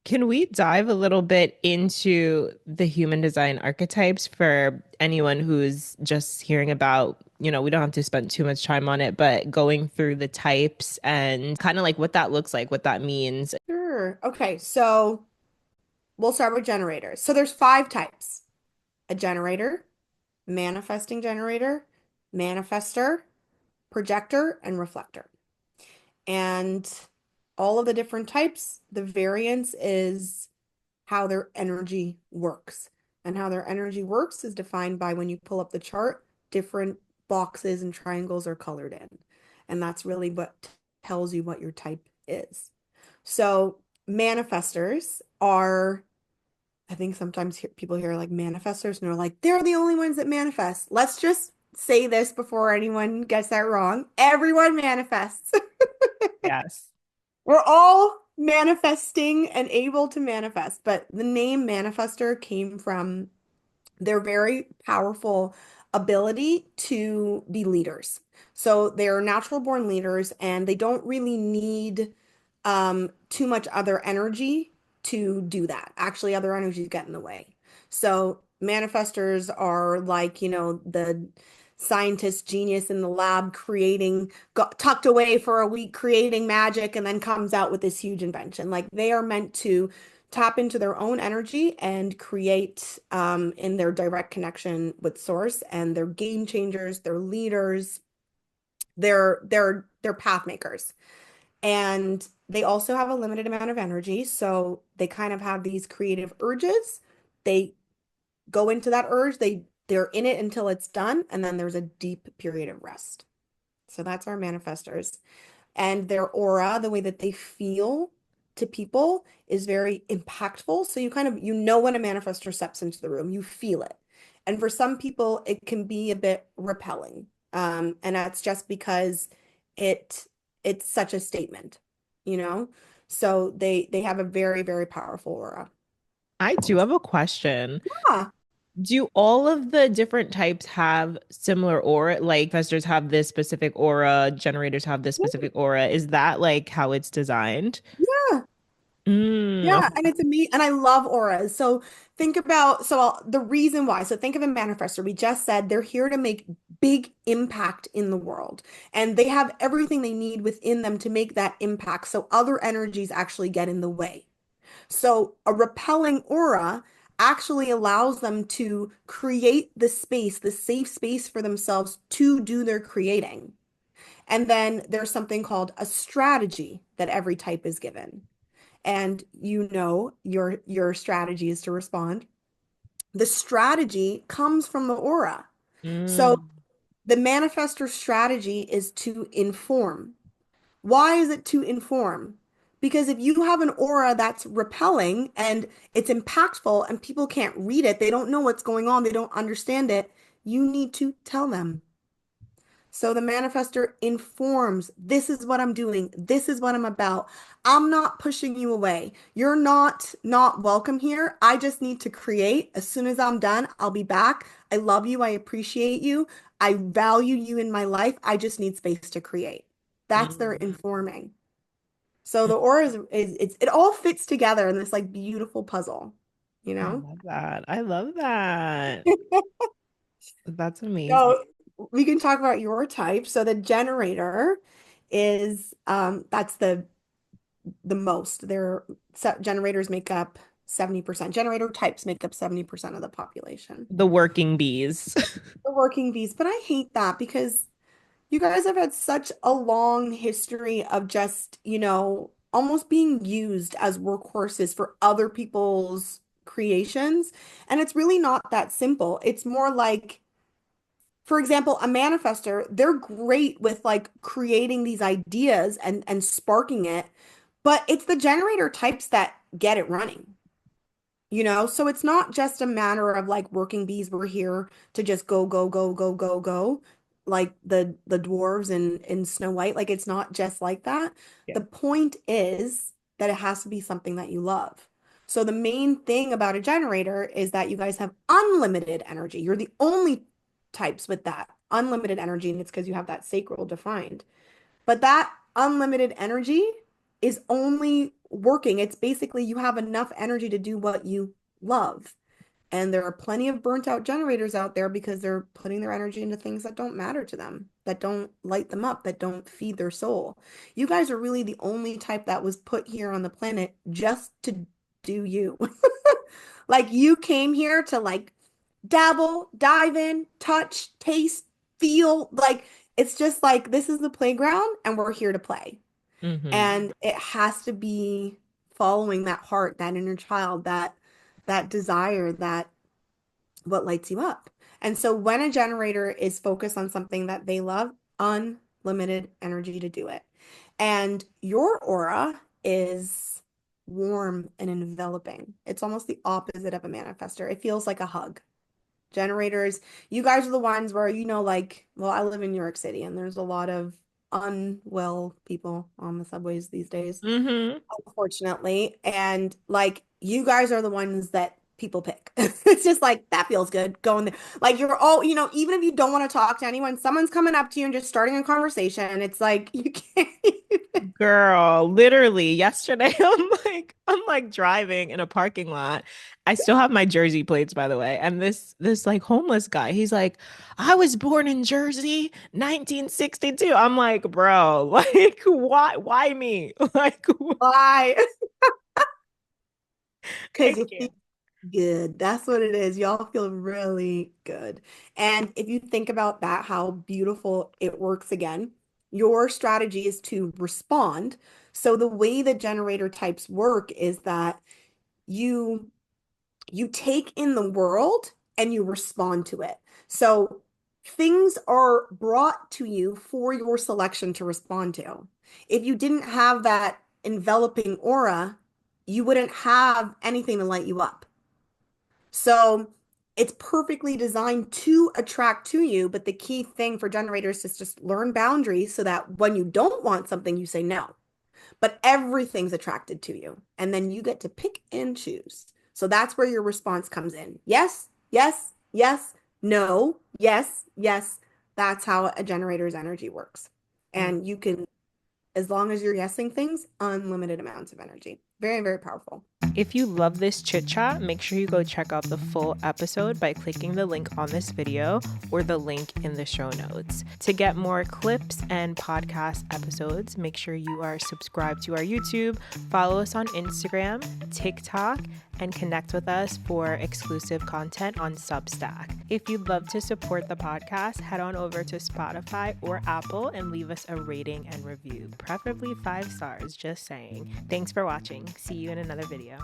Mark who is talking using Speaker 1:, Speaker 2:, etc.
Speaker 1: Can we dive a little bit into the human design archetypes for anyone who's just hearing about, we don't have to spend too much time on it, but going through the types and kind of like what that looks like, what that means.
Speaker 2: Sure. Okay, so we'll start with generators. So there's five types: a generator, manifesting generator, manifester, projector, and reflector. And all of the different types, the variance is how their energy works. And how their energy works is defined by when you pull up the chart, different boxes and triangles are colored in. And that's really what tells you what your type is. So manifestors are, I think sometimes people hear like manifestors and they're like, they're the only ones that manifest. Let's just say this before anyone gets that wrong. Everyone manifests.
Speaker 1: Yes.
Speaker 2: We're all manifesting and able to manifest, but the name manifester came from their very powerful ability to be leaders. So they're natural born leaders and they don't really need too much other energy to do that. Actually, other energies get in the way. So manifestors are like, the scientist genius in the lab creating, got tucked away for a week creating magic and then comes out with this huge invention. Like they are meant to tap into their own energy and create in their direct connection with source, and they're game changers, they're leaders, they're path makers. And they also have a limited amount of energy, so they kind of have these creative urges. They go into that urge, they're in it until it's done, and then there's a deep period of rest. So that's our manifestors. And their aura, the way that they feel to people is very impactful. So you kind of, when a manifestor steps into the room, you feel it. And for some people, it can be a bit repelling. And that's just because it it's such a statement, you know? So they have a very, very powerful aura.
Speaker 1: I do have a question.
Speaker 2: Ah,
Speaker 1: Do all of the different types have similar aura? Like festers have this specific aura, generators have this specific aura. Is that like how it's designed?
Speaker 2: yeah.
Speaker 1: Okay.
Speaker 2: Yeah, and it's me, and I love auras. So think about the reason why. So think of a manifestor. We just said they're here to make big impact in the world, and they have everything they need within them to make that impact. So other energies actually get in the way. So a repelling aura actually allows them to create the space, the safe space for themselves to do their creating. And then there's something called a strategy that every type is given, and your strategy is to respond. The strategy comes from the aura. So
Speaker 1: Mm.
Speaker 2: the manifestor strategy is to inform. Why is it to inform? Because if you have an aura that's repelling and it's impactful and people can't read it, they don't know what's going on, they don't understand it, you need to tell them. So the manifestor informs, this is what I'm doing. This is what I'm about. I'm not pushing you away. You're not welcome here. I just need to create. As soon as I'm done, I'll be back. I love you. I appreciate you. I value you in my life. I just need space to create. That's their
Speaker 1: Mm.
Speaker 2: informing. So the aura it all fits together in this like beautiful puzzle, you
Speaker 1: I
Speaker 2: know?
Speaker 1: love that. I love that. That's amazing.
Speaker 2: So we can talk about your type. So the generator is that's the most. Generators make up 70%. Generator types make up 70% of the population.
Speaker 1: The working bees.
Speaker 2: The working bees, but I hate that because you guys have had such a long history of just, almost being used as workhorses for other people's creations. And it's really not that simple. It's more like, for example, a manifester, they're great with like creating these ideas and sparking it, but it's the generator types that get it running. So it's not just a matter of like working bees were here to just go, go, go, go, go, go, like the dwarves in Snow White. Like it's not just like that.
Speaker 1: Yeah.
Speaker 2: The point is that it has to be something that you love. So the main thing about a generator is that you guys have unlimited energy. You're the only types with that unlimited energy, and it's because you have that sacral defined. But that unlimited energy is only working. It's basically you have enough energy to do what you love. And there are plenty of burnt out generators out there because they're putting their energy into things that don't matter to them, that don't light them up, that don't feed their soul. You guys are really the only type that was put here on the planet just to do you. Like you came here to like dabble, dive in, touch, taste, feel. Like it's just like this is the playground and we're here to play.
Speaker 1: Mm-hmm.
Speaker 2: And it has to be following that heart, that inner child, that desire, that what lights you up. And so when a generator is focused on something that they love, unlimited energy to do it. And your aura is warm and enveloping. It's almost the opposite of a manifester. It feels like a hug. Generators, you guys are the ones where, like, well, I live in New York City and there's a lot of unwell people on the subways these days,
Speaker 1: Mm-hmm.
Speaker 2: unfortunately. And like, you guys are the ones that people pick. It's just like, that feels good going there. Like, you're all, even if you don't want to talk to anyone, someone's coming up to you and just starting a conversation. And it's like, you can't even.
Speaker 1: Girl, literally yesterday, I'm like driving in a parking lot. I still have my Jersey plates, by the way. And this like homeless guy, he's like, I was born in Jersey, 1962. I'm like, bro, like why me? Like
Speaker 2: Why?
Speaker 1: I
Speaker 2: Because you feel
Speaker 1: can't.
Speaker 2: good. That's what it is. Y'all feel really good. And if you think about that, how beautiful it works again, your strategy is to respond. So the way that generator types work is that you you take in the world and you respond to it. So things are brought to you for your selection to respond to. If you didn't have that enveloping aura, you wouldn't have anything to light you up. So it's perfectly designed to attract to you, but the key thing for generators is just learn boundaries so that when you don't want something, you say no. But everything's attracted to you. And then you get to pick and choose. So that's where your response comes in. Yes, yes, yes, no, yes, yes. That's how a generator's energy works. And you can, as long as you're yesing things, unlimited amounts of energy. Very, very powerful.
Speaker 1: If you love this chit chat, make sure you go check out the full episode by clicking the link on this video or the link in the show notes. To get more clips and podcast episodes, make sure you are subscribed to our YouTube, follow us on Instagram, TikTok, and connect with us for exclusive content on Substack. If you'd love to support the podcast, head on over to Spotify or Apple and leave us a rating and review, preferably 5 stars, just saying. Thanks for watching. See you in another video.